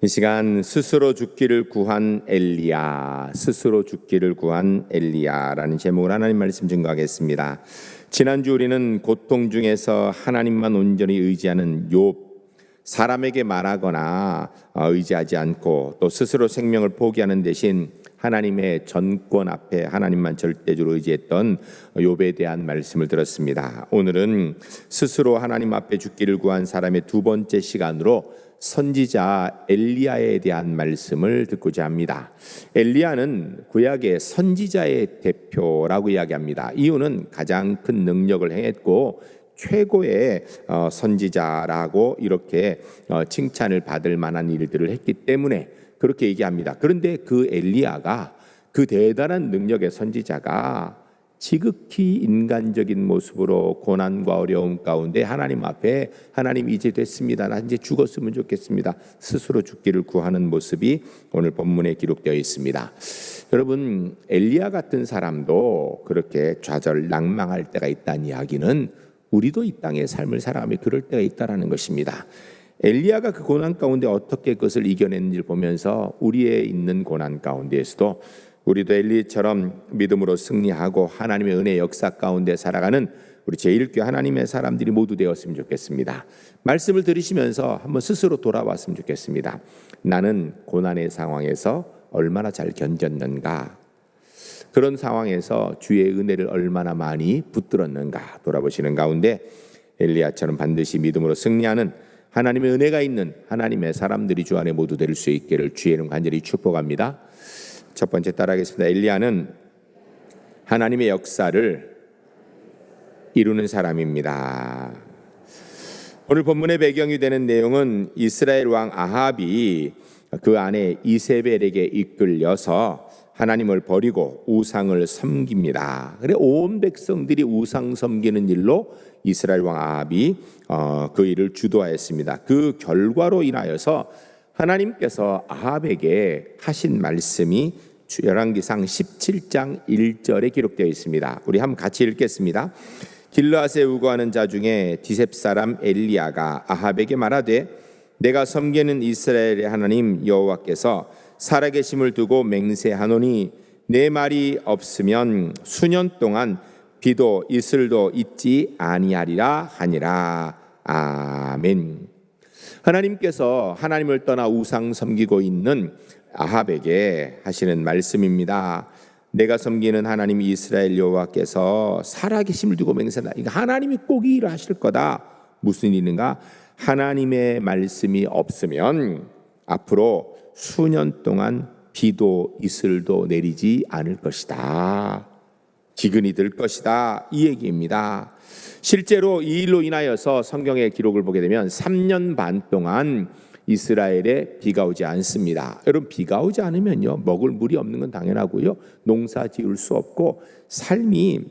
이 시간 스스로 죽기를 구한 엘리야, 스스로 죽기를 구한 엘리야라는 제목으로 하나님 말씀 증거하겠습니다. 지난주 우리는 고통 중에서 하나님만 온전히 의지하는 욥, 사람에게 말하거나 의지하지 않고 또 스스로 생명을 포기하는 대신 하나님의 전권 앞에 하나님만 절대적으로 의지했던 욥에 대한 말씀을 들었습니다. 오늘은 스스로 하나님 앞에 죽기를 구한 사람의 두 번째 시간으로 선지자 엘리야에 대한 말씀을 듣고자 합니다. 엘리야는 구약의 선지자의 대표라고 이야기합니다. 이유는 가장 큰 능력을 행했고 최고의 선지자라고 이렇게 칭찬을 받을 만한 일들을 했기 때문에 그렇게 얘기합니다. 그런데 그 엘리야가, 그 대단한 능력의 선지자가 지극히 인간적인 모습으로 고난과 어려움 가운데 하나님 앞에 하나님 이제 됐습니다. 나 이제 죽었으면 좋겠습니다. 스스로 죽기를 구하는 모습이 오늘 본문에 기록되어 있습니다. 여러분, 엘리야 같은 사람도 그렇게 좌절낭망할 때가 있다는 이야기는 우리도 이 땅의 삶을 살아가며 그럴 때가 있다는 것입니다. 엘리야가 그 고난 가운데 어떻게 그것을 이겨냈는지를 보면서 우리의 있는 고난 가운데에서도 우리도 엘리처럼 믿음으로 승리하고 하나님의 은혜 역사 가운데 살아가는 우리 제1교회 하나님의 사람들이 모두 되었으면 좋겠습니다. 말씀을 들으시면서 한번 스스로 돌아봤으면 좋겠습니다. 나는 고난의 상황에서 얼마나 잘 견뎠는가? 그런 상황에서 주의 은혜를 얼마나 많이 붙들었는가 돌아보시는 가운데 엘리야처럼 반드시 믿음으로 승리하는 하나님의 은혜가 있는 하나님의 사람들이 주 안에 모두 될 수 있기를 주의 이름 간절히 축복합니다. 첫 번째 따라하겠습니다. 엘리야는 하나님의 역사를 이루는 사람입니다. 오늘 본문의 배경이 되는 내용은 이스라엘 왕 아합이 그 안에 이세벨에게 이끌려서 하나님을 버리고 우상을 섬깁니다. 그래 온 백성들이 우상 섬기는 일로 이스라엘 왕 아합이 그 일을 주도하였습니다. 그 결과로 인하여서 하나님께서 아합에게 하신 말씀이 열왕기상 17장 1절에 기록되어 있습니다. 우리 한번 같이 읽겠습니다. 길르앗에 우거하는 자 중에 디셉 사람 엘리야가 아합에게 말하되 내가 섬기는 이스라엘의 하나님 여호와께서 살아계심을 두고 맹세하노니 내 말이 없으면 수년 동안 비도 이슬도 있지 아니하리라 하니라. 아멘. 하나님께서 하나님을 떠나 우상 섬기고 있는 아합에게 하시는 말씀입니다. 내가 섬기는 하나님 이스라엘 여호와께서 살아계심을 두고 맹세한다. 그러니까 하나님이 꼭 이 일을 하실 거다. 무슨 일인가? 하나님의 말씀이 없으면 앞으로 수년 동안 비도 이슬도 내리지 않을 것이다. 기근이 들 것이다. 이 얘기입니다. 실제로 이 일로 인하여서 성경의 기록을 보게 되면 3년 반 동안 이스라엘에 비가 오지 않습니다. 여러분, 비가 오지 않으면요 먹을 물이 없는 건 당연하고요 농사 지을 수 없고 삶이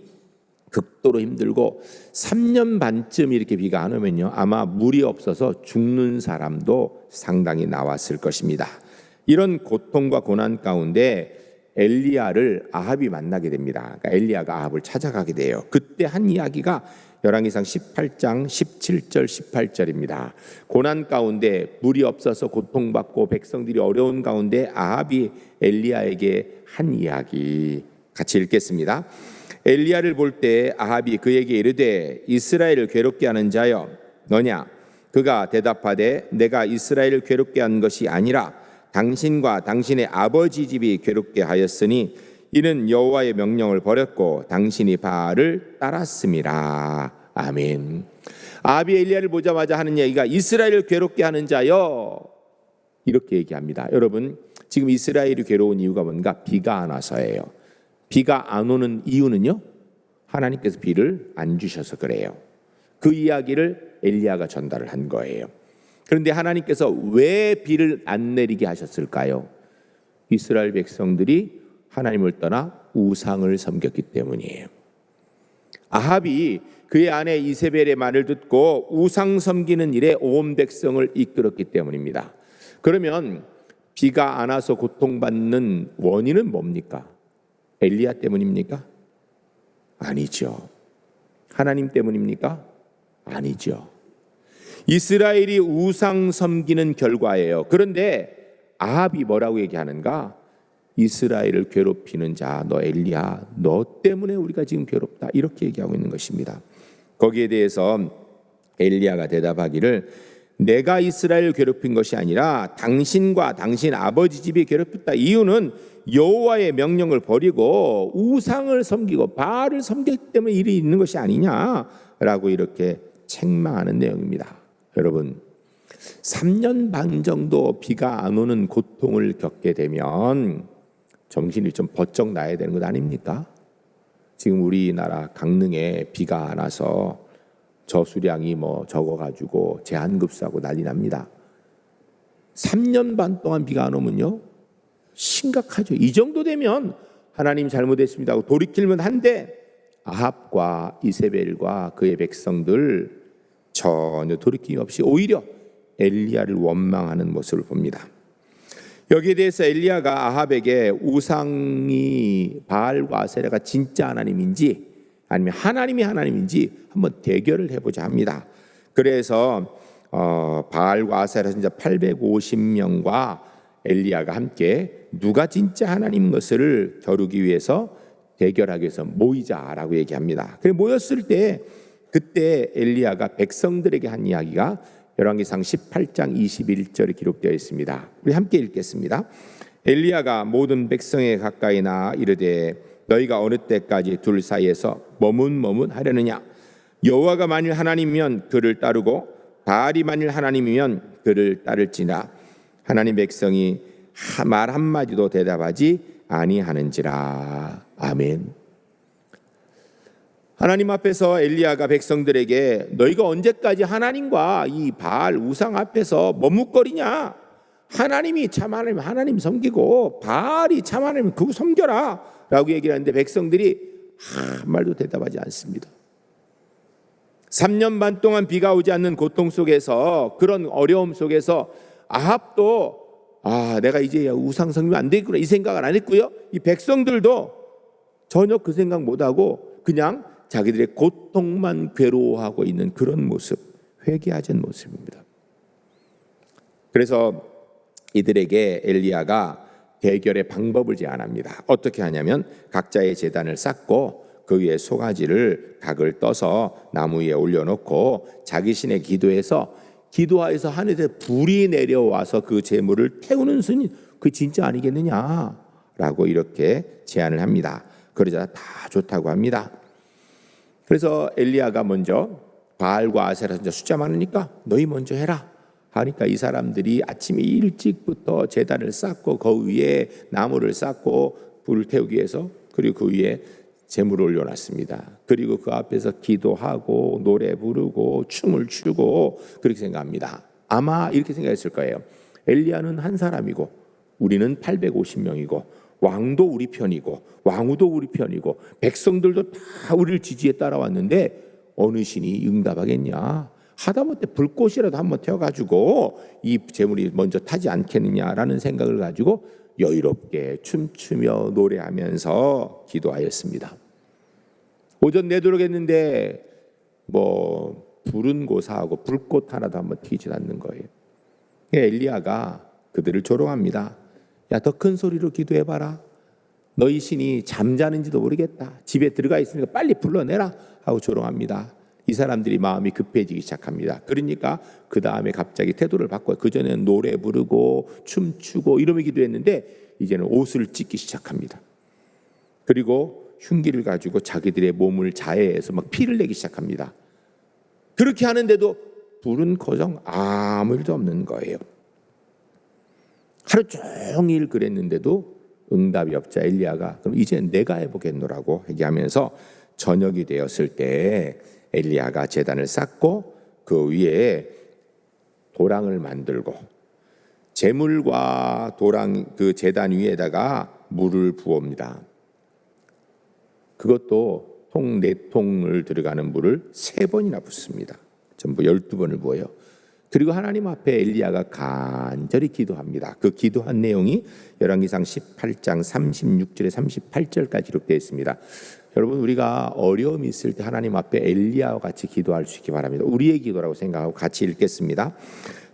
극도로 힘들고 3년 반쯤 이렇게 비가 안 오면요 아마 물이 없어서 죽는 사람도 상당히 나왔을 것입니다. 이런 고통과 고난 가운데 엘리야를 아합이 만나게 됩니다. 그러니까 엘리야가 아합을 찾아가게 돼요. 그때 한 이야기가 열왕기상 18장 17절 18절입니다. 고난 가운데 물이 없어서 고통받고 백성들이 어려운 가운데 아합이 엘리야에게 한 이야기 같이 읽겠습니다. 엘리야를 볼 때 아합이 그에게 이르되 이스라엘을 괴롭게 하는 자여 너냐? 그가 대답하되 내가 이스라엘을 괴롭게 한 것이 아니라 당신과 당신의 아버지 집이 괴롭게 하였으니 이는 여호와의 명령을 버렸고 당신이 바알을 따랐음이라. 아멘. 아합이 엘리야를 보자마자 하는 얘기가 이스라엘을 괴롭게 하는 자여 이렇게 얘기합니다. 여러분, 지금 이스라엘이 괴로운 이유가 뭔가? 비가 안 와서예요. 비가 안 오는 이유는요 하나님께서 비를 안 주셔서 그래요. 그 이야기를 엘리야가 전달을 한 거예요. 그런데 하나님께서 왜 비를 안 내리게 하셨을까요? 이스라엘 백성들이 하나님을 떠나 우상을 섬겼기 때문이에요. 아합이 그의 아내 이세벨의 말을 듣고 우상 섬기는 일에 온 백성을 이끌었기 때문입니다. 그러면 비가 안 와서 고통받는 원인은 뭡니까? 엘리야 때문입니까? 아니죠. 하나님 때문입니까? 아니죠. 이스라엘이 우상 섬기는 결과예요. 그런데 아합이 뭐라고 얘기하는가? 이스라엘을 괴롭히는 자, 너 엘리야, 너 때문에 우리가 지금 괴롭다, 이렇게 얘기하고 있는 것입니다. 거기에 대해서 엘리야가 대답하기를, 내가 이스라엘을 괴롭힌 것이 아니라 당신과 당신 아버지 집이 괴롭혔다. 이유는 여호와의 명령을 버리고 우상을 섬기고 바알을 섬겼기 때문에 일이 있는 것이 아니냐라고 이렇게 책망하는 내용입니다. 여러분, 3년 반 정도 비가 안 오는 고통을 겪게 되면 정신이 좀 번쩍 나야 되는 것 아닙니까? 지금 우리나라 강릉에 비가 안 와서 저수량이 적어가지고 제한급수하고 난리 납니다. 3년 반 동안 비가 안 오면요, 심각하죠. 이 정도 되면 하나님 잘못했습니다 하고 돌이킬만 한데, 아합과 이세벨과 그의 백성들 전혀 돌이킴이 없이 오히려 엘리야를 원망하는 모습을 봅니다. 여기에 대해서 엘리야가 아합에게 우상이 바알과 아세라가 진짜 하나님인지 아니면 하나님이 하나님인지 한번 대결을 해보자 합니다. 그래서 바알과 아세라 선지자 850명과 엘리야가 함께 누가 진짜 하나님인 것을 겨루기 위해서 대결하기 위해서 모이자라고 얘기합니다. 그래 모였을 때 그때 엘리야가 백성들에게 한 이야기가 열왕기상 18장 21절에 기록되어 있습니다. 우리 함께 읽겠습니다. 엘리야가 모든 백성에 가까이 나아 이르되 너희가 어느 때까지 둘 사이에서 머문하려느냐? 여호와가 만일 하나님이면 그를 따르고 바알이 만일 하나님이면 그를 따를지나 하나님 백성이 말 한마디도 대답하지 아니하는지라. 아멘. 하나님 앞에서 엘리야가 백성들에게 너희가 언제까지 하나님과 이 바알 우상 앞에서 머뭇거리냐? 하나님이 참 하나님 섬기고 바알이 참 하나님 그거 섬겨라 라고 얘기를 하는데 백성들이 한 말도 대답하지 않습니다. 3년 반 동안 비가 오지 않는 고통 속에서, 그런 어려움 속에서 아합도 내가 이제 우상 섬기면 안 되겠구나 이 생각을 안 했고요, 이 백성들도 전혀 그 생각 못하고 그냥 자기들의 고통만 괴로워하고 있는 그런 모습, 회개하지 않은 모습입니다. 그래서 이들에게 엘리야가 대결의 방법을 제안합니다. 어떻게 하냐면 각자의 제단을 쌓고 그 위에 소가지를 각을 떠서 나무 위에 올려놓고 자기 신에 기도해서 하늘에서 불이 내려와서 그 제물을 태우는 순이 그 진짜 아니겠느냐라고 이렇게 제안을 합니다. 그러자 다 좋다고 합니다. 그래서 엘리야가 먼저 바알과 아세라 선지자 숫자 많으니까 너희 먼저 해라 하니까 이 사람들이 아침에 일찍부터 제단을 쌓고 그 위에 나무를 쌓고 불을 태우기 위해서, 그리고 그 위에 제물을 올려놨습니다. 그리고 그 앞에서 기도하고 노래 부르고 춤을 추고 그렇게 생각합니다. 아마 이렇게 생각했을 거예요. 엘리야는 한 사람이고 우리는 850명이고 왕도 우리 편이고 왕후도 우리 편이고 백성들도 다 우리를 지지에 따라왔는데 어느 신이 응답하겠냐? 하다못해 불꽃이라도 한번 태워가지고 이 제물이 먼저 타지 않겠느냐라는 생각을 가지고 여유롭게 춤추며 노래하면서 기도하였습니다. 오전 내도록 했는데 불은 고사하고 불꽃 하나도 한번 튀지 않는 거예요. 엘리야가 그들을 조롱합니다. 야, 더 큰 소리로 기도해봐라. 너희 신이 잠자는지도 모르겠다. 집에 들어가 있으니까 빨리 불러내라 하고 조롱합니다. 이 사람들이 마음이 급해지기 시작합니다. 그러니까 그 다음에 갑자기 태도를 바꿔요. 그전에는 노래 부르고 춤추고 이러며 기도했는데 이제는 옷을 찢기 시작합니다. 그리고 흉기를 가지고 자기들의 몸을 자해해서 막 피를 내기 시작합니다. 그렇게 하는데도 불은 고정 아무 일도 없는 거예요. 하루 종일 그랬는데도 응답이 없자 엘리야가 그럼 이제 내가 해보겠노라고 얘기하면서 저녁이 되었을 때 엘리야가 제단을 쌓고 그 위에 도랑을 만들고 제물과 도랑 그 제단 위에다가 물을 부옵니다. 그것도 통 4통을 들어가는 물을 3번이나 붓습니다. 전부 12번을 부어요. 그리고 하나님 앞에 엘리야가 간절히 기도합니다. 그 기도한 내용이 열왕기상 18장 36절에 38절까지 기록되어 있습니다. 여러분, 우리가 어려움이 있을 때 하나님 앞에 엘리야와 같이 기도할 수 있기 바랍니다. 우리의 기도라고 생각하고 같이 읽겠습니다.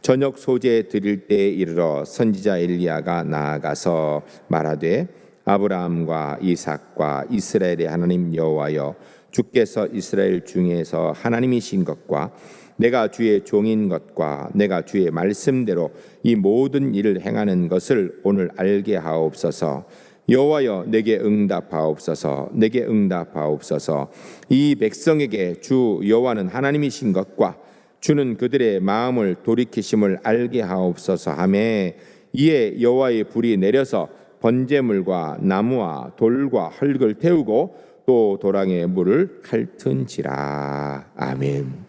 저녁 소재 드릴 때에 이르러 선지자 엘리야가 나아가서 말하되 아브라함과 이삭과 이스라엘의 하나님 여호와여, 주께서 이스라엘 중에서 하나님이신 것과 내가 주의 종인 것과 내가 주의 말씀대로 이 모든 일을 행하는 것을 오늘 알게 하옵소서. 여호와여, 내게 응답하옵소서. 내게 응답하옵소서. 이 백성에게 주 여호와는 하나님이신 것과 주는 그들의 마음을 돌이키심을 알게 하옵소서 하매, 이에 여호와의 불이 내려서 번제물과 나무와 돌과 흙을 태우고 또 도랑의 물을 핥은지라. 아멘.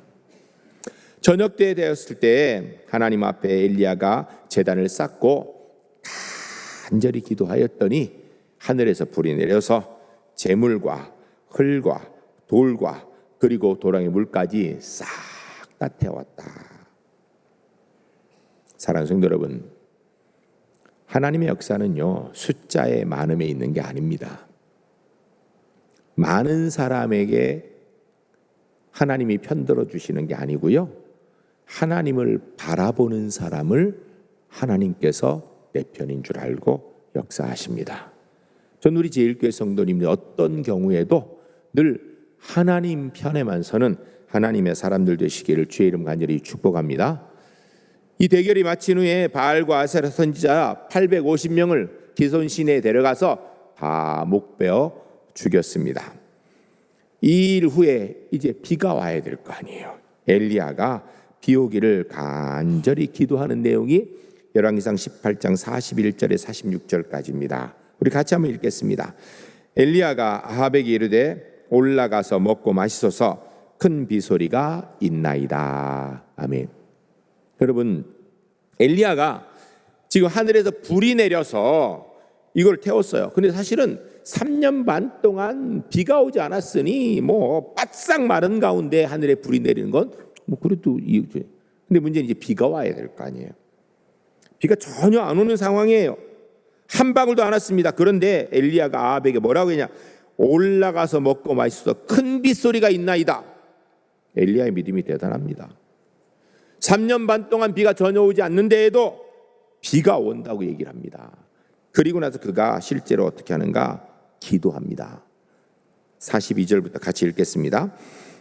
저녁 때 되었을 때 하나님 앞에 엘리야가 제단을 쌓고 간절히 기도하였더니 하늘에서 불이 내려서 재물과 흙과 돌과 그리고 도랑의 물까지 싹 다 태웠다. 사랑하는 성도 여러분, 하나님의 역사는요, 숫자의 많음에 있는 게 아닙니다. 많은 사람에게 하나님이 편들어 주시는 게 아니고요, 하나님을 바라보는 사람을 하나님께서 내 편인 줄 알고 역사하십니다. 전 우리 제1교회 성도님들 어떤 경우에도 늘 하나님 편에만 서는 하나님의 사람들 되시기를 주의 이름 간절히 축복합니다. 이 대결이 마친 후에 바알과 아세라 선지자 850명을 기손 시내에 데려가서 다 목베어 죽였습니다. 이 일 후에 이제 비가 와야 될 거 아니에요. 엘리야가 비 오기를 간절히 기도하는 내용이 열왕기상 18장 41절에 46절까지입니다. 우리 같이 한번 읽겠습니다. 엘리야가 아합에게 이르되 올라가서 먹고 마시소서, 큰 비소리가 있나이다. 아멘. 여러분, 엘리야가 지금 하늘에서 불이 내려서 이걸 태웠어요. 근데 사실은 3년 반 동안 비가 오지 않았으니 뭐 바싹 마른 가운데 하늘에 불이 내리는 건 뭐 그래도 근데 문제는 이제 비가 와야 될 거 아니에요. 비가 전혀 안 오는 상황이에요. 한 방울도 안 왔습니다. 그런데 엘리야가 아합에게 뭐라고 했냐? 올라가서 먹고 마시소서, 큰 빗소리가 있나이다. 엘리야의 믿음이 대단합니다. 3년 반 동안 비가 전혀 오지 않는데에도 비가 온다고 얘기를 합니다. 그리고 나서 그가 실제로 어떻게 하는가? 기도합니다. 42절부터 같이 읽겠습니다.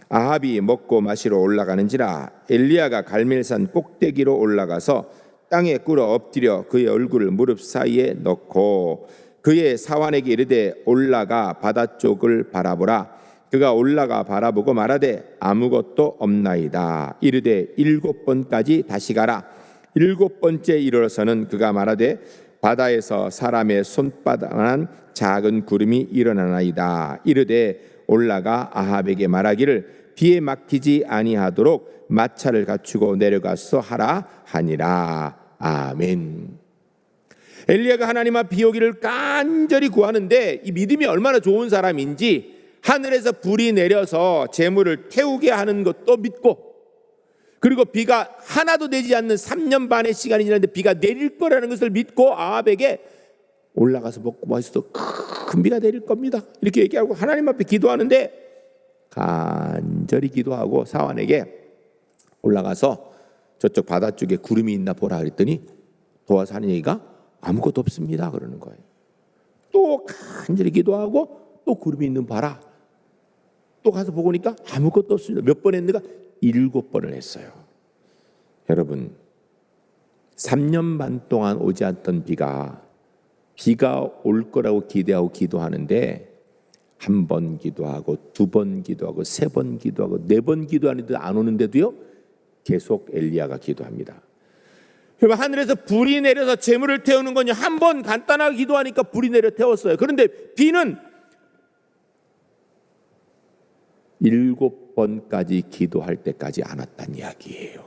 아합이 먹고 마시러 올라가는지라 엘리야가 갈멜산 꼭대기로 올라가서 땅에 꿇어 엎드려 그의 얼굴을 무릎 사이에 넣고 그의 사환에게 이르되 올라가 바다 쪽을 바라보라. 그가 올라가 바라보고 말하되 아무것도 없나이다. 이르되 7번까지 다시 가라. 7번째 이르러서는 그가 말하되 바다에서 사람의 손바닥만한 작은 구름이 일어나나이다. 이르되 올라가 아합에게 말하기를 비에 막히지 아니하도록 마차를 갖추고 내려가서 하라 하니라. 아멘. 엘리야가 하나님 앞 비 오기를 간절히 구하는데 이 믿음이 얼마나 좋은 사람인지 하늘에서 불이 내려서 재물을 태우게 하는 것도 믿고, 그리고 비가 하나도 내지 않는 3년 반의 시간이 지났는데 비가 내릴 거라는 것을 믿고 아합에게 올라가서 먹고 마셔서 큰 비가 내릴 겁니다 이렇게 얘기하고 하나님 앞에 기도하는데, 간절히 기도하고 사환에게 올라가서 저쪽 바다 쪽에 구름이 있나 보라 그랬더니 도와서 하는 얘기가 아무것도 없습니다 그러는 거예요. 또 간절히 기도하고 또 구름이 있는 봐라. 또 가서 보고 니까 아무것도 없습니다. 몇 번 했는가? 7번을 했어요. 여러분, 3년 반 동안 오지 않던 비가 올 거라고 기대하고 기도하는데, 한 번 기도하고 두 번 기도하고 세 번 기도하고 네 번 기도하는데 안 오는데도요 계속 엘리야가 기도합니다. 그러면 하늘에서 불이 내려서 재물을 태우는 건요, 한 번 간단하게 기도하니까 불이 내려 태웠어요. 그런데 비는 7번까지 기도할 때까지 안 왔다는 이야기예요.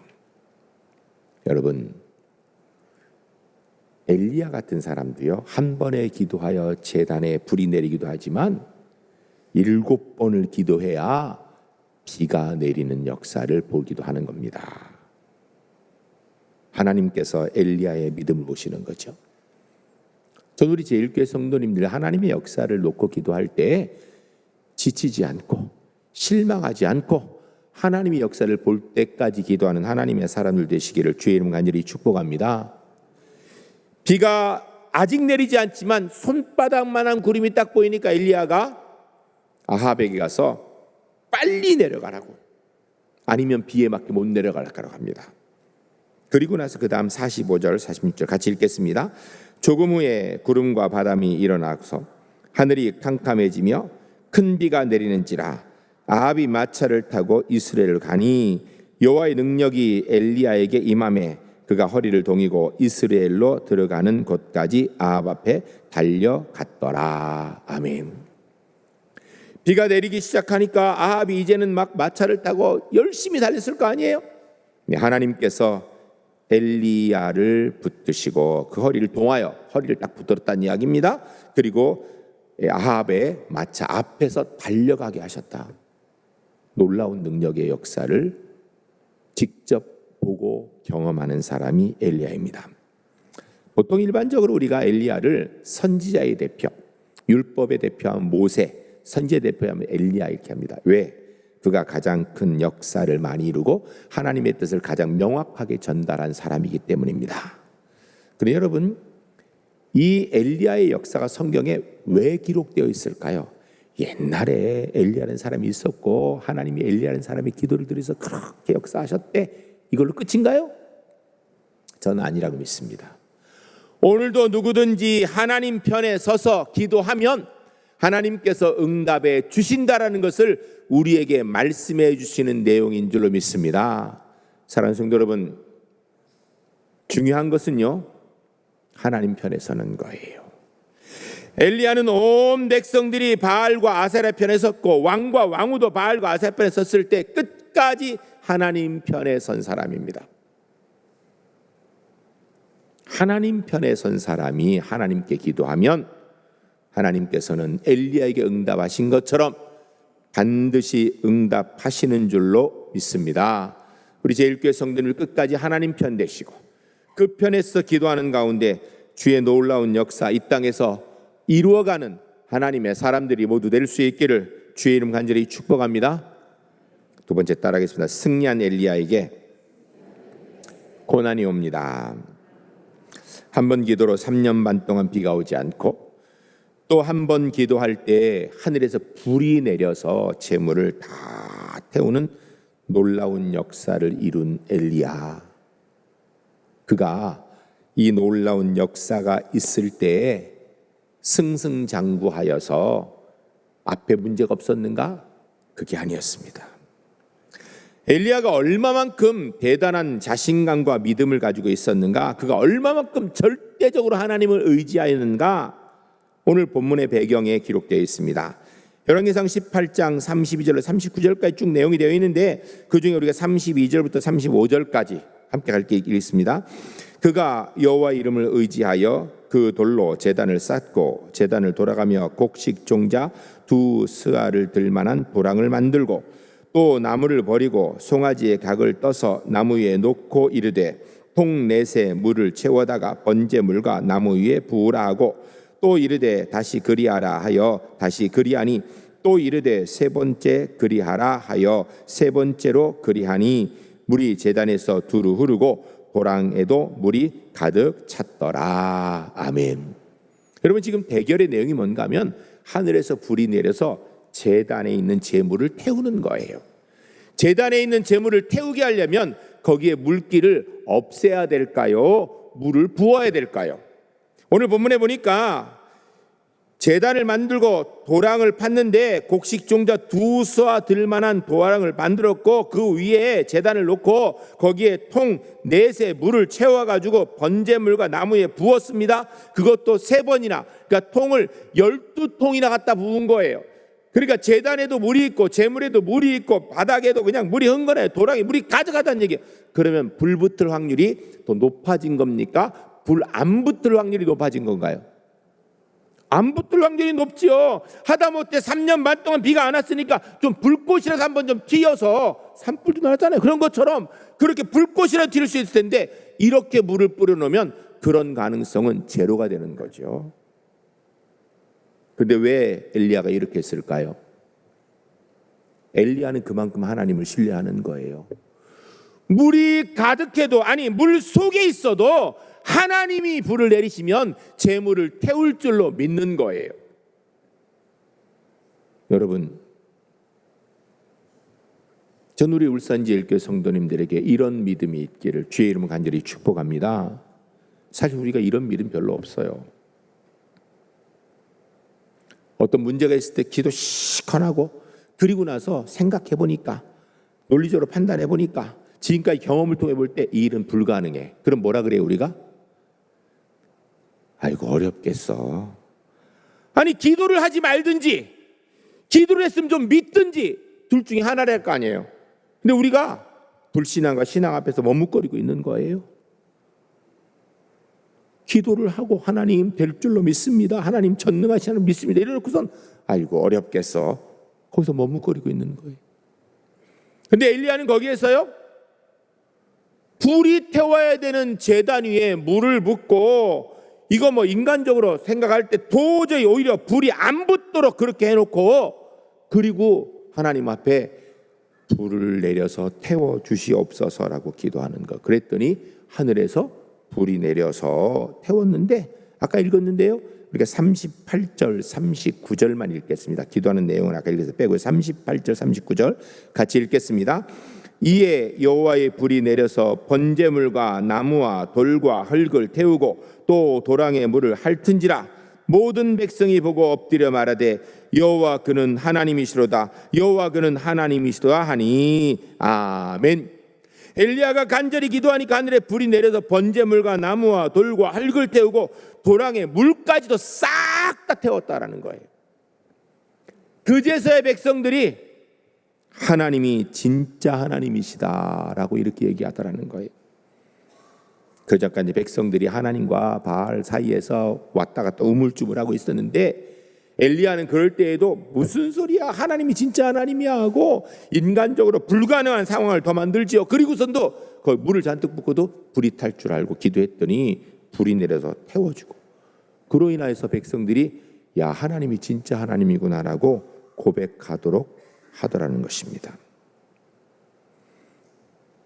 여러분, 엘리야 같은 사람도요 한 번에 기도하여 제단에 불이 내리기도 하지만 7번을 기도해야 비가 내리는 역사를 보기도 하는 겁니다. 하나님께서 엘리야의 믿음을 보시는 거죠. 전 우리 제1교회 성도님들 하나님의 역사를 놓고 기도할 때 지치지 않고 실망하지 않고 하나님의 역사를 볼 때까지 기도하는 하나님의 사람들 되시기를 주의 이름 간절히 축복합니다. 비가 아직 내리지 않지만 손바닥만한 구름이 딱 보이니까 엘리야가 아합에게 가서 빨리 내려가라고, 아니면 비에 맞게 못 내려가라고 합니다. 그리고 나서 그 다음 45절 46절 같이 읽겠습니다. 조금 후에 구름과 바람이 일어나서 하늘이 캄캄해지며 큰 비가 내리는지라 아합이 마차를 타고 이스라엘을 가니 여호와의 능력이 엘리야에게 임하매 그가 허리를 동이고 이스라엘로 들어가는 곳까지 아합 앞에 달려갔더라. 아멘. 비가 내리기 시작하니까 아합이 이제는 막 마차를 타고 열심히 달렸을 거 아니에요. 하나님께서 엘리야를 붙드시고 그 허리를 동하여 허리를 딱 붙들었다는 이야기입니다. 그리고 아합의 마차 앞에서 달려가게 하셨다. 놀라운 능력의 역사를 직접 보고 경험하는 사람이 엘리야입니다. 보통 일반적으로 우리가 엘리야를 선지자의 대표, 율법의 대표하면 모세, 선지자의 대표하면 엘리야 이렇게 합니다. 왜? 그가 가장 큰 역사를 많이 이루고 하나님의 뜻을 가장 명확하게 전달한 사람이기 때문입니다. 그런데 여러분, 이 엘리야의 역사가 성경에 왜 기록되어 있을까요? 옛날에 엘리야라는 사람이 있었고 하나님이 엘리야라는 사람이 기도를 드려서 그렇게 역사하셨대. 이걸로 끝인가요? 저는 아니라고 믿습니다. 오늘도 누구든지 하나님 편에 서서 기도하면 하나님께서 응답해 주신다라는 것을 우리에게 말씀해 주시는 내용인 줄로 믿습니다. 사랑하는 성도 여러분, 중요한 것은요, 하나님 편에 서는 거예요. 엘리야는 온 백성들이 바알과 아세라 편에 섰고 왕과 왕후도 바알과 아세라 편에 섰을 때 끝까지 하나님 편에 선 사람입니다. 하나님 편에 선 사람이 하나님께 기도하면 하나님께서는 엘리야에게 응답하신 것처럼 반드시 응답하시는 줄로 믿습니다. 우리 제1교회 성도들 끝까지 하나님 편 되시고 그 편에서 기도하는 가운데 주의 놀라운 역사 이 땅에서 이루어가는 하나님의 사람들이 모두 될 수 있기를 주의 이름 간절히 축복합니다. 두 번째 따라하겠습니다. 승리한 엘리야에게 고난이 옵니다. 한 번 기도로 3년 반 동안 비가 오지 않고 또 한 번 기도할 때 하늘에서 불이 내려서 재물을 다 태우는 놀라운 역사를 이룬 엘리야. 그가 이 놀라운 역사가 있을 때에 승승장구하여서 앞에 문제가 없었는가? 그게 아니었습니다. 엘리야가 얼마만큼 대단한 자신감과 믿음을 가지고 있었는가? 그가 얼마만큼 절대적으로 하나님을 의지하였는가? 오늘 본문의 배경에 기록되어 있습니다. 열왕기상 18장 32절로 39절까지 쭉 내용이 되어 있는데 그중에 우리가 32절부터 35절까지 함께 갈게 읽겠습니다. 그가 여호와 이름을 의지하여 그 돌로 제단을 쌓고 제단을 돌아가며 곡식 종자 2스아를 들 만한 도랑을 만들고 또 나무를 버리고 송아지의 각을 떠서 나무 위에 놓고 이르되 통 넷에 물을 채워다가 번제물과 나무 위에 부으라 하고 또 이르되 다시 그리하라 하여 다시 그리하니 또 이르되 세 번째 그리하라 하여 세 번째로 그리하니 물이 제단에서 두루 흐르고 도랑에도 물이 가득 찼더라. 아멘. 여러분, 지금 대결의 내용이 뭔가 하면 하늘에서 불이 내려서 제단에 있는 재물을 태우는 거예요. 제단에 있는 재물을 태우게 하려면 거기에 물기를 없애야 될까요? 물을 부어야 될까요? 오늘 본문에 보니까 제단을 만들고 도랑을 팠는데 곡식 종자 2스아 들만한 도랑을 만들었고 그 위에 제단을 놓고 거기에 통 넷에 물을 채워가지고 번제물과 나무에 부었습니다. 그것도 3번이나, 그러니까 통을 12통이나 갖다 부은 거예요. 그러니까 제단에도 물이 있고 제물에도 물이 있고 바닥에도 그냥 물이 흥건해요. 도랑에 물이 가득하다는 얘기예요. 그러면 불 붙을 확률이 더 높아진 겁니까? 불 안 붙을 확률이 높아진 건가요? 안 붙을 확률이 높지요. 하다못해 3년 반 동안 비가 안 왔으니까 좀 불꽃이라도 한번 좀 튀어서 산불도 나잖아요. 그런 것처럼 그렇게 불꽃이라도 튀을 수 있을 텐데 이렇게 물을 뿌려놓으면 그런 가능성은 제로가 되는 거죠. 그런데 왜 엘리야가 이렇게 했을까요? 엘리야는 그만큼 하나님을 신뢰하는 거예요. 물이 가득해도, 아니 물 속에 있어도 하나님이 불을 내리시면 재물을 태울 줄로 믿는 거예요. 여러분, 전 우리 울산지엘교회 성도님들에게 이런 믿음이 있기를 주의 이름으로 간절히 축복합니다. 사실 우리가 이런 믿음 별로 없어요. 어떤 문제가 있을 때 기도 시큰하고, 그리고 나서 생각해 보니까, 논리적으로 판단해 보니까, 지금까지 경험을 통해 볼 때 이 일은 불가능해. 그럼 뭐라 그래요 우리가? 아이고 어렵겠어. 아니 기도를 하지 말든지 기도를 했으면 좀 믿든지 둘 중에 하나를 할 거 아니에요. 근데 우리가 불신앙과 신앙 앞에서 머뭇거리고 있는 거예요. 기도를 하고 하나님 될 줄로 믿습니다, 하나님 전능하시는 믿습니다 이래놓고선 아이고 어렵겠어. 거기서 머뭇거리고 있는 거예요. 근데 엘리야는 거기에서요, 불이 태워야 되는 제단 위에 물을 붓고, 이거 뭐 인간적으로 생각할 때 도저히 오히려 불이 안 붙도록 그렇게 해놓고, 그리고 하나님 앞에 불을 내려서 태워 주시옵소서라고 기도하는 거. 그랬더니 하늘에서 불이 내려서 태웠는데, 아까 읽었는데요, 우리가 38절 39절만 읽겠습니다. 기도하는 내용은 아까 읽어서 빼고 38절 39절 같이 읽겠습니다. 이에 여호와의 불이 내려서 번제물과 나무와 돌과 흙을 태우고 또 도랑의 물을 핥은지라. 모든 백성이 보고 엎드려 말하되 여호와 그는 하나님이시로다, 여호와 그는 하나님이시로다 하니 아멘. 엘리야가 간절히 기도하니까 하늘에 불이 내려서 번제물과 나무와 돌과 흙을 태우고 도랑의 물까지도 싹 다 태웠다라는 거예요. 그제서야 백성들이 하나님이 진짜 하나님이시다라고 이렇게 얘기하더라는 거예요. 그 전까지 백성들이 하나님과 바알 사이에서 왔다 갔다 우물쭈물하고 있었는데, 엘리야는 그럴 때에도 무슨 소리야, 하나님이 진짜 하나님이야 하고 인간적으로 불가능한 상황을 더 만들지요. 그리고선도 그 물을 잔뜩 붓고도 불이 탈 줄 알고 기도했더니 불이 내려서 태워주고, 그로 인하여서 백성들이 야 하나님이 진짜 하나님이구나라고 고백하도록 하더라는 것입니다.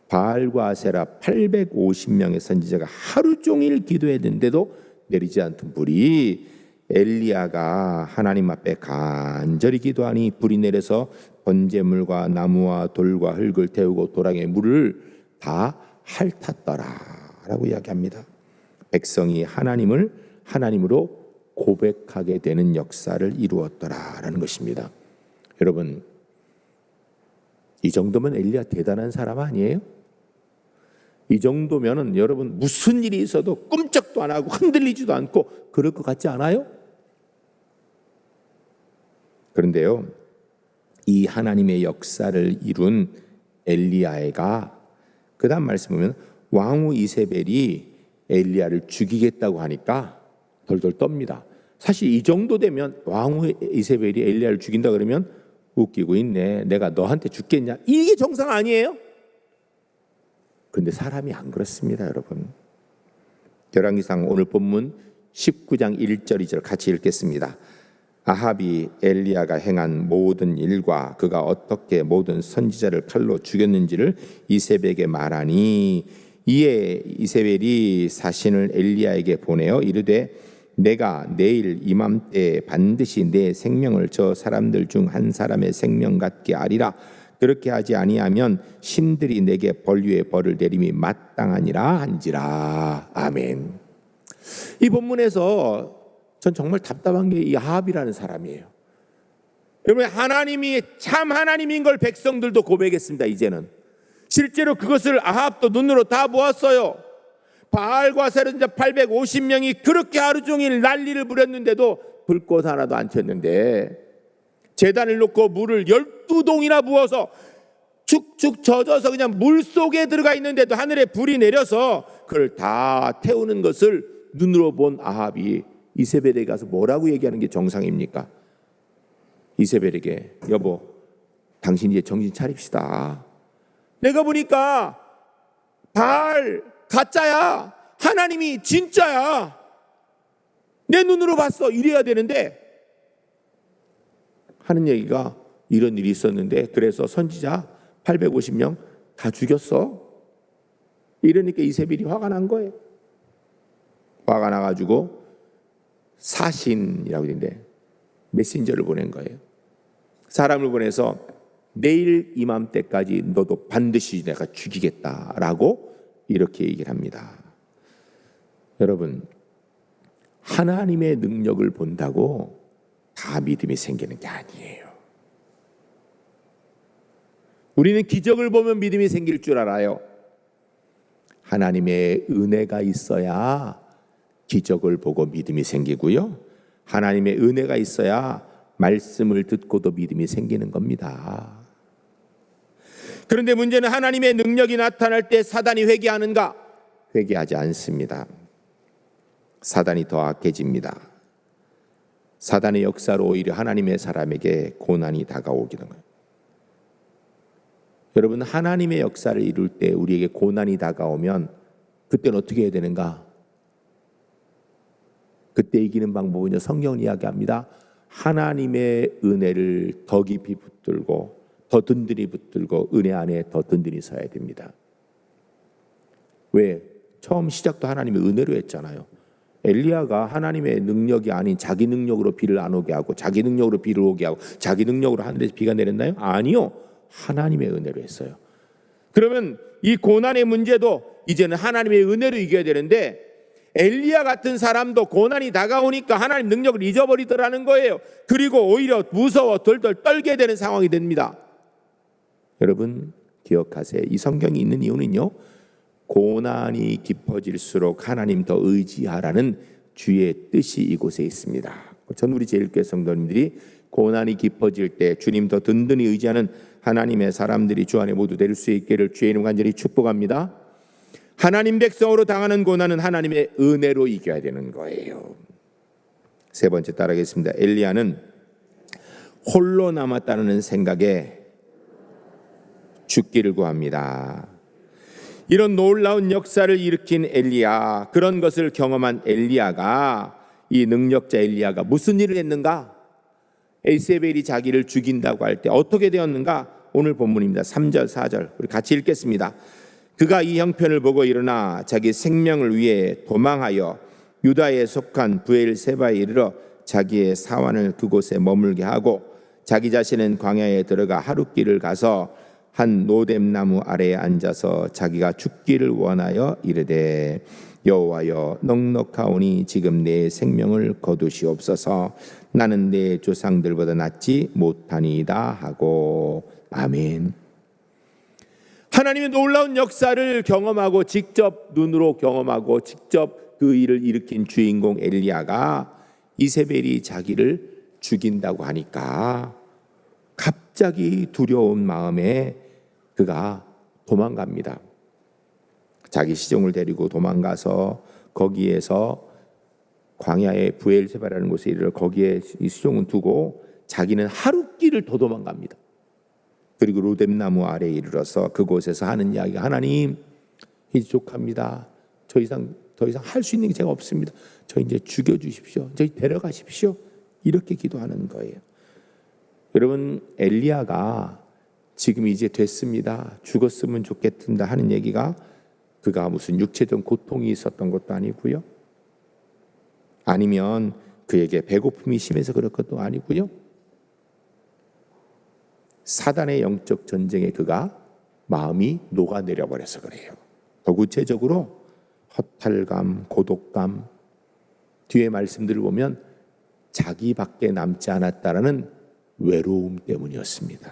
바알과 아세라 850명의 선지자가 하루 종일 기도했는데도 내리지 않던 불이, 엘리야가 하나님 앞에 간절히 기도하니 불이 내려서 번제물과 나무와 돌과 흙을 태우고 도랑의 물을 다 핥았더라라고 이야기합니다. 백성이 하나님을 하나님으로 고백하게 되는 역사를 이루었더라라는 것입니다. 여러분, 이 정도면 엘리야 대단한 사람 아니에요? 이 정도면은 여러분 무슨 일이 있어도 꼼짝도 안 하고 흔들리지도 않고 그럴 것 같지 않아요? 그런데요, 이 하나님의 역사를 이룬 엘리야가 그 다음 말씀 보면 왕후 이세벨이 엘리야를 죽이겠다고 하니까 덜덜 떱니다. 사실 이 정도 되면 왕후 이세벨이 엘리야를 죽인다 그러면 웃기고 있네, 내가 너한테 죽겠냐, 이게 정상 아니에요? 그런데 사람이 안 그렇습니다. 여러분, 열왕기상 오늘 본문 19장 1절 2절 같이 읽겠습니다. 아합이 엘리야가 행한 모든 일과 그가 어떻게 모든 선지자를 칼로 죽였는지를 이세벨에게 말하니, 이에 이세벨이 사신을 엘리야에게 보내어 이르되 내가 내일 이맘때에 반드시 내 생명을 저 사람들 중 한 사람의 생명 같게 하리라. 그렇게 하지 아니하면 신들이 내게 벌 위에 벌을 내림이 마땅하니라 한지라. 아멘. 이 본문에서 전 정말 답답한 게 이 아합이라는 사람이에요. 여러분, 하나님이 참 하나님인 걸 백성들도 고백했습니다. 이제는 실제로 그것을 아합도 눈으로 다 보았어요. 바알과 세르자 850명이 그렇게 하루 종일 난리를 부렸는데도 불꽃 하나도 안 튀었는데, 제단을 놓고 물을 12동이나 부어서 축축 젖어서 그냥 물 속에 들어가 있는데도 하늘에 불이 내려서 그걸 다 태우는 것을 눈으로 본 아합이 이세벨에게 가서 뭐라고 얘기하는 게 정상입니까? 이세벨에게 여보, 당신 이제 정신 차립시다. 내가 보니까 바알 가짜야, 하나님이 진짜야, 내 눈으로 봤어, 이래야 되는데 하는 얘기가 이런 일이 있었는데 그래서 선지자 850명 다 죽였어. 이러니까 이세벨이 화가 난 거예요. 화가 나가지고 사신이라고 있는데 메신저를 보낸 거예요. 사람을 보내서 내일 이맘때까지 너도 반드시 내가 죽이겠다라고 이렇게 얘기를 합니다. 여러분, 하나님의 능력을 본다고 다 믿음이 생기는 게 아니에요. 우리는 기적을 보면 믿음이 생길 줄 알아요. 하나님의 은혜가 있어야 기적을 보고 믿음이 생기고요. 하나님의 은혜가 있어야 말씀을 듣고도 믿음이 생기는 겁니다. 그런데 문제는 하나님의 능력이 나타날 때 사단이 회개하는가? 회개하지 않습니다. 사단이 더 악해집니다. 사단의 역사로 오히려 하나님의 사람에게 고난이 다가오기는 거예요. 여러분, 하나님의 역사를 이룰 때 우리에게 고난이 다가오면 그때는 어떻게 해야 되는가? 그때 이기는 방법은요, 성경은 이야기합니다. 하나님의 은혜를 더 깊이 붙들고 더 든든히 붙들고 은혜 안에 더 든든히 서야 됩니다. 왜? 처음 시작도 하나님의 은혜로 했잖아요. 엘리야가 하나님의 능력이 아닌 자기 능력으로 비를 안 오게 하고 자기 능력으로 비를 오게 하고 자기 능력으로 하늘에서 비가 내렸나요? 아니요. 하나님의 은혜로 했어요. 그러면 이 고난의 문제도 이제는 하나님의 은혜로 이겨야 되는데 엘리야 같은 사람도 고난이 다가오니까 하나님 능력을 잊어버리더라는 거예요. 그리고 오히려 무서워 덜덜 떨게 되는 상황이 됩니다. 여러분 기억하세요. 이 성경이 있는 이유는요, 고난이 깊어질수록 하나님 더 의지하라는 주의 뜻이 이곳에 있습니다. 전 우리 제일교회 성도님들이 고난이 깊어질 때 주님 더 든든히 의지하는 하나님의 사람들이 주 안에 모두 될 수 있기를 주의 이름 간절히 축복합니다. 하나님 백성으로 당하는 고난은 하나님의 은혜로 이겨야 되는 거예요. 세 번째 따라하겠습니다. 엘리야는 홀로 남았다는 생각에 죽기를 구합니다. 이런 놀라운 역사를 일으킨 엘리야, 그런 것을 경험한 엘리야가, 이 능력자 엘리야가 무슨 일을 했는가? 이세벨이 자기를 죽인다고 할 때 어떻게 되었는가? 오늘 본문입니다. 3절 4절 우리 같이 읽겠습니다. 그가 이 형편을 보고 일어나 자기 생명을 위해 도망하여 유다에 속한 브엘세바에 이르러 자기의 사환을 그곳에 머물게 하고 자기 자신은 광야에 들어가 하룻길을 가서 한 노뎀나무 아래에 앉아서 자기가 죽기를 원하여 이르되 여호와여 넉넉하오니 지금 내 생명을 거두시옵소서. 나는 내 조상들보다 낫지 못하니이다 하고. 아멘. 하나님의 놀라운 역사를 경험하고 직접 눈으로 경험하고 직접 그 일을 일으킨 주인공 엘리야가 이세벨이 자기를 죽인다고 하니까 갑자기 두려운 마음에 그가 도망갑니다. 자기 시종을 데리고 도망가서 거기에서 광야의 브엘세바라는 곳에 이르러 거기에 이 시종을 두고 자기는 하룻길을 더 도망갑니다. 그리고 로뎀나무 아래에 이르러서 그곳에서 하는 이야기가 하나님 이제 족합니다. 더 이상 할 수 있는 게 제가 없습니다. 저 이제 죽여주십시오. 저희 데려가십시오. 이렇게 기도하는 거예요. 여러분 엘리야가 지금 이제 됐습니다. 죽었으면 좋겠다 하는 얘기가 그가 무슨 육체적 고통이 있었던 것도 아니고요. 아니면 그에게 배고픔이 심해서 그럴 것도 아니고요. 사단의 영적 전쟁에 그가 마음이 녹아내려 버려서 그래요. 더 구체적으로 허탈감, 고독감, 뒤에 말씀들을 보면 자기밖에 남지 않았다라는 외로움 때문이었습니다.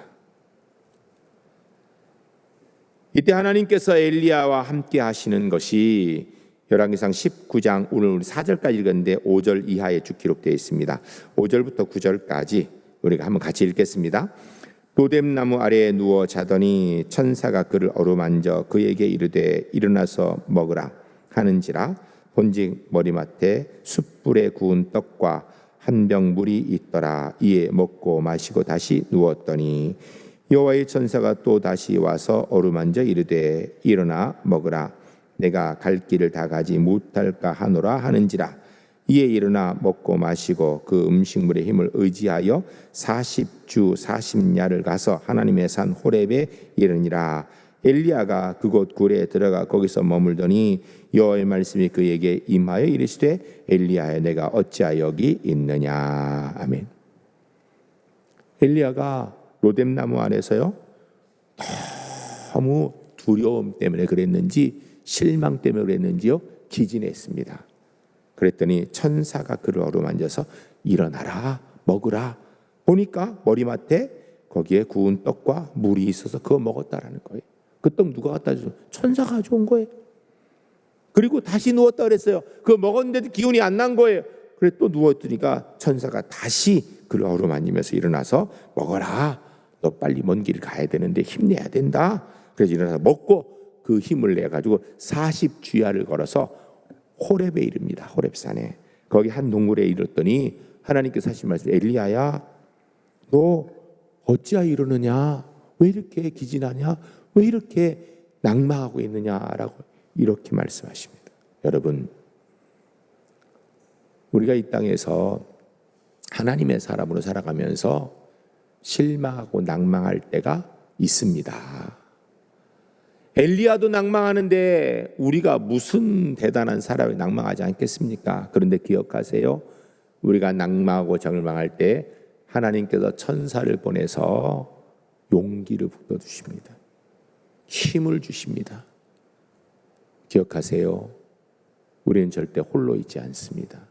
이때 하나님께서 엘리야와 함께 하시는 것이 열왕기상 19장 오늘 우리 4절까지 읽었는데 5절 이하에 쭉 기록되어 있습니다. 5절부터 9절까지 우리가 한번 같이 읽겠습니다. 로뎀나무 아래에 누워 자더니 천사가 그를 어루만져 그에게 이르되 일어나서 먹으라 하는지라 본즉 머리맡에 숯불에 구운 떡과 한 병 물이 있더라. 이에 먹고 마시고 다시 누웠더니 여호와의 천사가 또 다시 와서 어루만져 이르되 일어나 먹으라 내가 갈 길을 다 가지 못할까 하노라 하는지라. 이에 일어나 먹고 마시고 그 음식물의 힘을 의지하여 40주 40야를 가서 하나님의 산 호렙에 이르니라. 엘리야가 그곳 굴에 들어가 거기서 머물더니 여호와의 말씀이 그에게 임하여 이르시되 엘리야야 내가 어찌하여 여기 있느냐. 아멘. 엘리야가 로뎀나무 안에서요 너무 두려움 때문에 그랬는지 실망 때문에 그랬는지요 기진했습니다. 그랬더니 천사가 그를 어루만져서 일어나라 먹으라. 보니까 머리맡에 거기에 구운 떡과 물이 있어서 그거 먹었다라는 거예요. 그 떡 누가 갖다 줬어요? 천사가 가져온 거예요. 그리고 다시 누웠다 그랬어요. 그거 먹었는데도 기운이 안 난 거예요. 그래 또 누웠더니까 천사가 다시 그를 어루만지면서 일어나서 먹어라. 너 빨리 먼 길 가야 되는데 힘내야 된다. 그래서 일어나서 먹고 그 힘을 내 가지고 40주야를 걸어서 호렙에 이릅니다. 호렙산에. 거기 한 동굴에 이르렀더니 하나님께서 하신 말씀, 엘리야야 너 어찌하여 이러느냐? 왜 이렇게 기진하냐? 왜 이렇게 낭망하고 있느냐라고 이렇게 말씀하십니다. 여러분, 우리가 이 땅에서 하나님의 사람으로 살아가면서 실망하고 낭망할 때가 있습니다. 엘리야도 낭망하는데 우리가 무슨 대단한 사람이 낭망하지 않겠습니까? 그런데 기억하세요. 우리가 낭망하고 절망할 때 하나님께서 천사를 보내서 용기를 북돋우십니다. 힘을 주십니다. 기억하세요. 우리는 절대 홀로 있지 않습니다.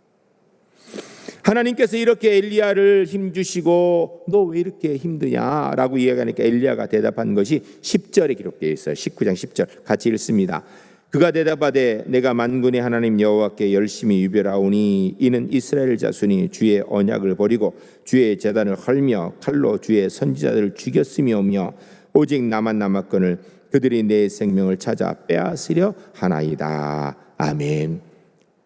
하나님께서 이렇게 엘리야를 힘주시고 너 왜 이렇게 힘드냐라고 이야기하니까 엘리야가 대답한 것이 10절에 기록되어 있어요. 19장 10절 같이 읽습니다. 그가 대답하되 내가 만군의 하나님 여호와께 열심히 유별하오니 이는 이스라엘 자손이 주의 언약을 버리고 주의 제단을 헐며 칼로 주의 선지자들을 죽였으며며 오직 나만 남았거늘 그들이 내 생명을 찾아 빼앗으려 하나이다. 아멘.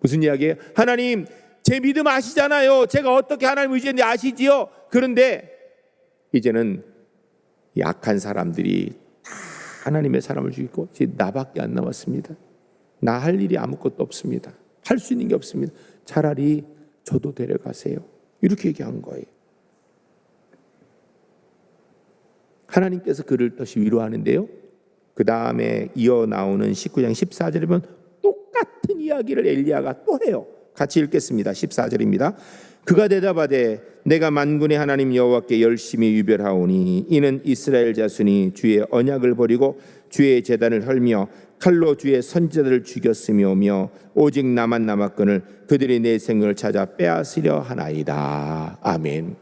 무슨 이야기예요? 하나님 제 믿음 아시잖아요. 제가 어떻게 하나님 의지했는지 아시지요. 그런데 이제는 약한 사람들이 다 하나님의 사람을 죽이고 이제 나밖에 안 남았습니다. 나 할 일이 아무것도 없습니다. 할 수 있는 게 없습니다. 차라리 저도 데려가세요. 이렇게 얘기한 거예요. 하나님께서 그를 다시 위로하는데요. 그 다음에 이어 나오는 19장 14절에 보면 똑같은 이야기를 엘리야가 또 해요. 같이 읽겠습니다. 14절입니다. 그가 대답하되 내가 만군의 하나님 여호와께 열심히 유별하오니 이는 이스라엘 자손이 주의 언약을 버리고 주의 제단을 헐며 칼로 주의 선지자들을 죽였으며며 오직 나만 남았거늘 그들이 내 생명을 찾아 빼앗으려 하나이다. 아멘.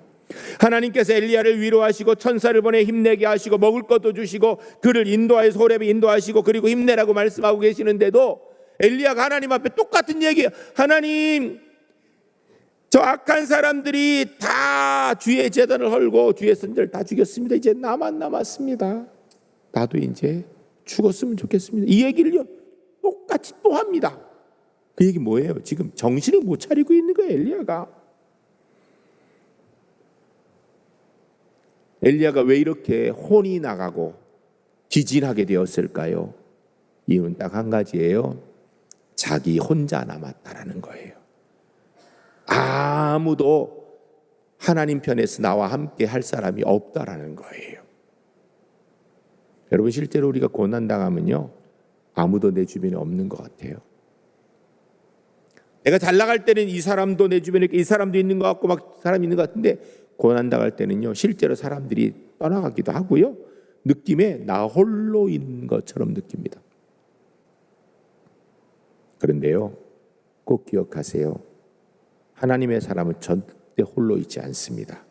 하나님께서 엘리야를 위로하시고 천사를 보내 힘내게 하시고 먹을 것도 주시고 그를 인도하여서 호렙에 인도하시고 그리고 힘내라고 말씀하고 계시는데도 엘리야가 하나님 앞에 똑같은 얘기예요. 하나님, 저 악한 사람들이 다 주의 제단을 헐고 주의 선지자를 다 죽였습니다. 이제 나만 남았습니다. 나도 이제 죽었으면 좋겠습니다. 이 얘기를요 똑같이 또 합니다. 그 얘기 뭐예요? 지금 정신을 못 차리고 있는 거예요. 엘리야가 왜 이렇게 혼이 나가고 기진하게 되었을까요? 이유는 딱 한 가지예요. 자기 혼자 남았다라는 거예요. 아무도 하나님 편에서 나와 함께 할 사람이 없다라는 거예요. 여러분, 실제로 우리가 고난당하면요 아무도 내 주변에 없는 것 같아요. 내가 잘 나갈 때는 이 사람도 내 주변에 이 사람도 있는 것 같고 막 사람이 있는 것 같은데 고난당할 때는요 실제로 사람들이 떠나가기도 하고요 느낌에 나 홀로 있는 것처럼 느낍니다. 그런데요 꼭 기억하세요. 하나님의 사람은 절대 홀로 있지 않습니다.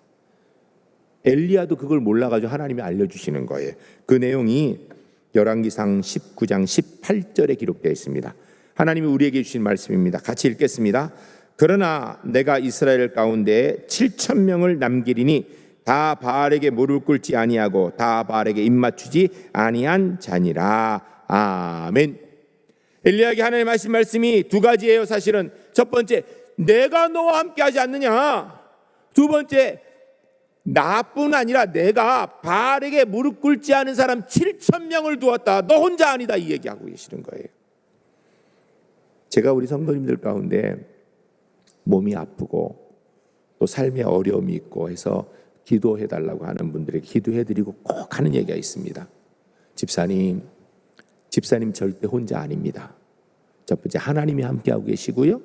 엘리야도 그걸 몰라가지고 하나님이 알려주시는 거예요. 그 내용이 열왕기상 19장 18절에 기록되어 있습니다. 하나님이 우리에게 주신 말씀입니다. 같이 읽겠습니다. 그러나 내가 이스라엘 가운데 7,000명을 남기리니 다 바알에게 무릎 꿇지 아니하고 다 바알에게 입맞추지 아니한 자니라. 아멘. 엘리야에게 하나님 하신 말씀이 두 가지예요. 사실은 첫 번째, 내가 너와 함께 하지 않느냐. 두 번째, 나뿐 아니라 내가 바알에게 무릎 꿇지 않은 사람 7,000명을 두었다. 너 혼자 아니다. 이 얘기하고 계시는 거예요. 제가 우리 성도님들 가운데 몸이 아프고 또 삶에 어려움이 있고 해서 기도해달라고 하는 분들에게 기도해드리고 꼭 하는 얘기가 있습니다. 집사님 절대 혼자 아닙니다. 첫 번째, 하나님이 함께하고 계시고요.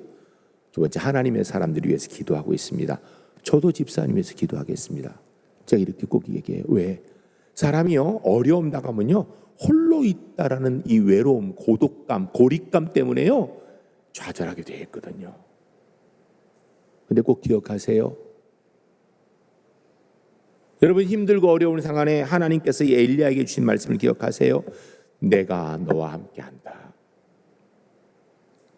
두 번째, 하나님의 사람들을 위해서 기도하고 있습니다. 저도 집사님 위해서 기도하겠습니다. 제가 이렇게 꼭 얘기해요. 왜? 사람이요, 어려움 나가면요, 홀로 있다라는 이 외로움, 고독감, 고립감 때문에요, 좌절하게 되어 있거든요. 근데 꼭 기억하세요. 여러분, 힘들고 어려운 상황에 하나님께서 이 엘리야에게 주신 말씀을 기억하세요. 내가 너와 함께한다.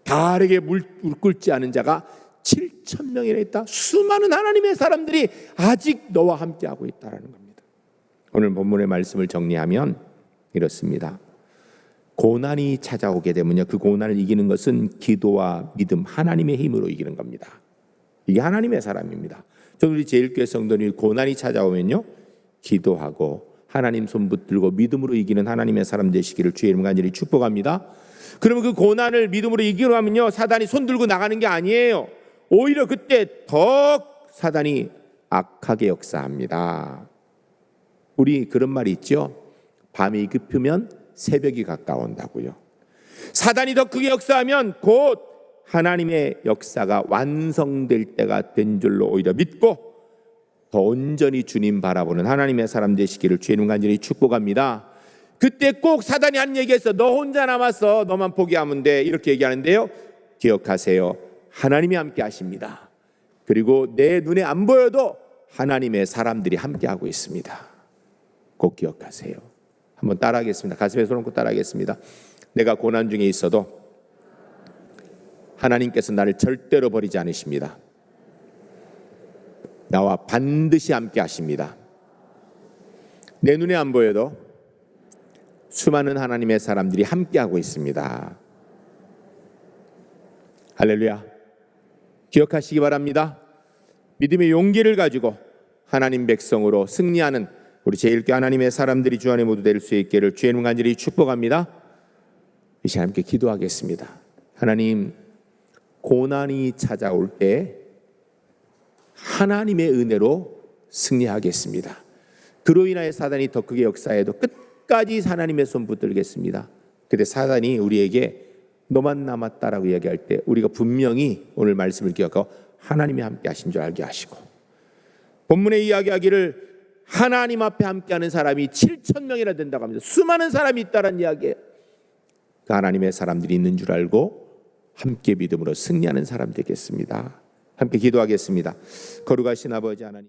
다르게 물 끓지 않은 자가 7,000명이나 있다. 수많은 하나님의 사람들이 아직 너와 함께하고 있다는 겁니다. 오늘 본문의 말씀을 정리하면 이렇습니다. 고난이 찾아오게 되면요, 그 고난을 이기는 것은 기도와 믿음, 하나님의 힘으로 이기는 겁니다. 이게 하나님의 사람입니다. 저는 우리 제일교회 성도들이 고난이 찾아오면요, 기도하고 하나님 손 붙들고 믿음으로 이기는 하나님의 사람 되시기를 주의 이름 간절히 축복합니다. 그러면 그 고난을 믿음으로 이기려 하면요, 사단이 손 들고 나가는 게 아니에요. 오히려 그때 더 사단이 악하게 역사합니다. 우리 그런 말이 있죠. 밤이 깊으면 새벽이 가까운다고요. 사단이 더 크게 역사하면 곧 하나님의 역사가 완성될 때가 된 줄로 오히려 믿고 더 온전히 주님 바라보는 하나님의 사람 되시기를 주의 이름 간절히 축복합니다. 그때 꼭 사단이 한 얘기했어. 너 혼자 남았어. 너만 포기하면 돼. 이렇게 얘기하는데요, 기억하세요. 하나님이 함께 하십니다. 그리고 내 눈에 안 보여도 하나님의 사람들이 함께 하고 있습니다. 꼭 기억하세요. 한번 따라하겠습니다. 가슴에 손 얹고 따라하겠습니다. 내가 고난 중에 있어도 하나님께서 나를 절대로 버리지 않으십니다. 나와 반드시 함께 하십니다. 내 눈에 안 보여도 수많은 하나님의 사람들이 함께하고 있습니다. 할렐루야. 기억하시기 바랍니다. 믿음의 용기를 가지고 하나님 백성으로 승리하는 우리 제일교회 하나님의 사람들이 주 안에 모두 될 수 있기를 주의 이름 간절히 축복합니다. 이 시간 함께 기도하겠습니다. 하나님, 고난이 찾아올 때 하나님의 은혜로 승리하겠습니다. 그로 인하여 사단이 더 크게 역사해도 끝까지 하나님의 손 붙들겠습니다. 그때 사단이 우리에게 너만 남았다라고 이야기할 때 우리가 분명히 오늘 말씀을 기억하고 하나님이 함께 하신 줄 알게 하시고, 본문에 이야기하기를 하나님 앞에 함께하는 사람이 7,000명이나 된다고 합니다. 수많은 사람이 있다는 이야기예요. 그 하나님의 사람들이 있는 줄 알고 함께 믿음으로 승리하는 사람 되겠습니다. 함께 기도하겠습니다. 거룩하신 아버지 하나님,